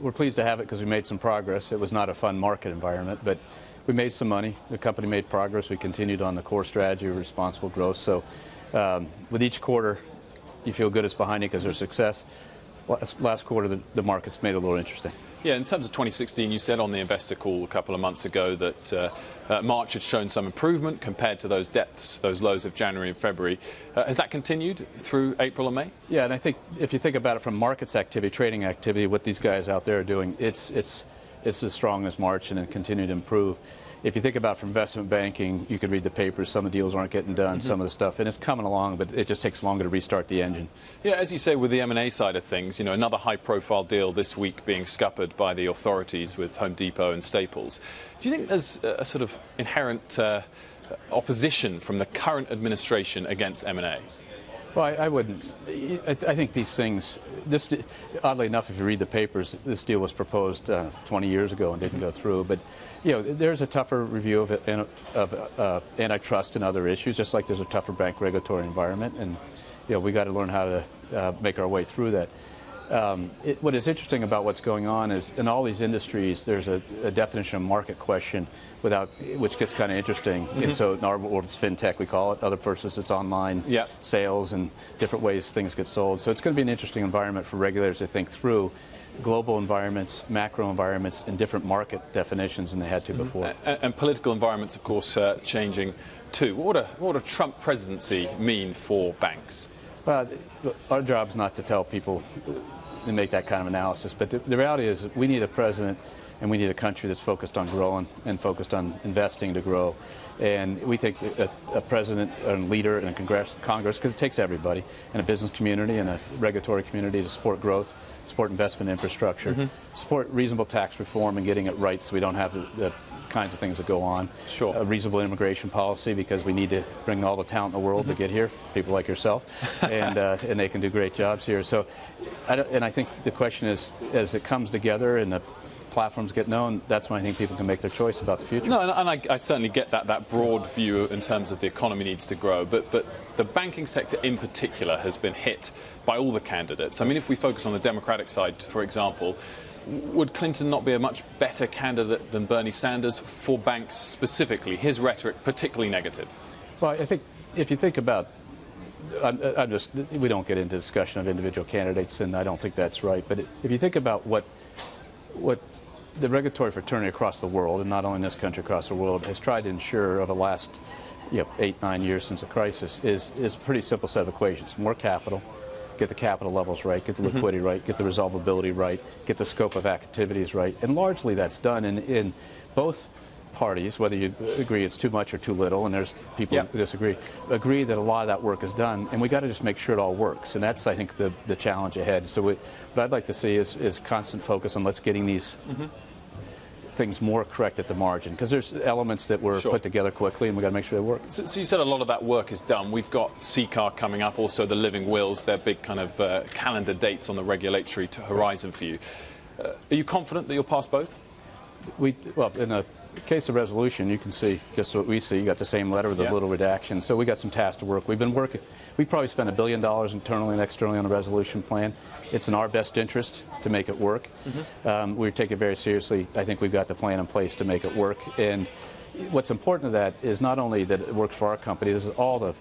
we're pleased to have it because we made some progress. It was not a fun market environment, but we made some money. The company made progress. We continued on the core strategy of responsible growth. So with each quarter, you feel good it's behind you because there's success. Last quarter, the markets made it a little interesting. Yeah, in terms of 2016, you said on the investor call a couple of months ago that March had shown some improvement compared to those depths, those lows of January and February. Has that continued through April and May? Yeah, and I think if you think about it from markets activity, trading activity, what these guys out there are doing, it's as strong as March and it continued to improve. If you think about from investment banking, you could read the papers, some of the deals aren't getting done, some of the stuff, and it's coming along, but it just takes longer to restart the engine. Yeah, as you say, with the M&A side of things, you know, another high-profile deal this week being scuppered by the authorities with Home Depot and Staples. Do you think there's a sort of inherent opposition from the current administration against M&A? Well, I wouldn't. I think these things, oddly enough, if you read the papers, this deal was proposed 20 years ago and didn't go through. But, you know, there's a tougher review of antitrust and other issues, just like there's a tougher bank regulatory environment. And, you know, we got to learn how to make our way through that. What is interesting about what's going on is in all these industries, there's a definition of market question which gets kind of interesting. And so in our world, it's fintech, we call it. Other places, it's online sales and different ways things get sold. So it's going to be an interesting environment for regulators to think through global environments, macro environments, and different market definitions than they had to before. And political environments, of course, changing too. What would a Trump presidency mean for banks? Well, our job is not to tell people and make that kind of analysis, but the reality is we need a president and we need a country that's focused on growing and focused on investing to grow. And we think a president and leader and a Congress, because it takes everybody, and a business community and a regulatory community to support growth, support investment infrastructure, support reasonable tax reform and getting it right so we don't have the kinds of things that go on. Sure. A reasonable immigration policy because we need to bring all the talent in the world to get here, people like yourself, and they can do great jobs here. So, I think the question is, as it comes together and the platforms get known, that's when I think people can make their choice about the future. No, and I certainly get that broad view in terms of the economy needs to grow, but the banking sector in particular has been hit by all the candidates. I mean, if we focus on the Democratic side, for example, would Clinton not be a much better candidate than Bernie Sanders for banks specifically? His rhetoric particularly negative. Well, I think if you think about, we don't get into discussion of individual candidates, and I don't think that's right. But if you think about what the regulatory fraternity across the world, and not only in this country, across the world, has tried to ensure over the last 8-9 years since the crisis is a pretty simple set of equations. More capital, get the capital levels right, get the liquidity right, get the resolvability right, get the scope of activities right. And largely that's done in both parties, whether you agree it's too much or too little, and there's people who disagree, agree that a lot of that work is done, and we got to just make sure it all works. And that's, I think, the challenge ahead. So what I'd like to see is constant focus on let's getting these things more correct at the margin, because there's elements that were put together quickly, and we got to make sure they work. So you said a lot of that work is done. We've got CCAR coming up, also the living wills. They're big kind of calendar dates on the regulatory horizon for you. Are you confident that you'll pass both? Well, in a case of resolution, you can see just what we see. You got the same letter with a little redaction. So we got some tasks to work. We've been working. We probably spent $1 billion internally and externally on a resolution plan. It's in our best interest to make it work. We take it very seriously. I think we've got the plan in place to make it work. And what's important to that is not only that it works for our company, this is all the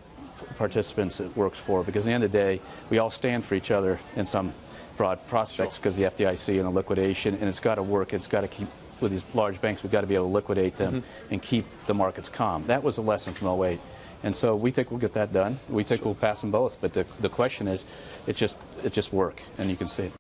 participants it works for, because at the end of the day, we all stand for each other in some broad prospects because the FDIC and the liquidation, and it's got to work. It's got to keep, with these large banks, we've got to be able to liquidate them and keep the markets calm. That was a lesson from 2008. And so we think we'll get that done. We think we'll pass them both. But the question is, it just work, and you can see it.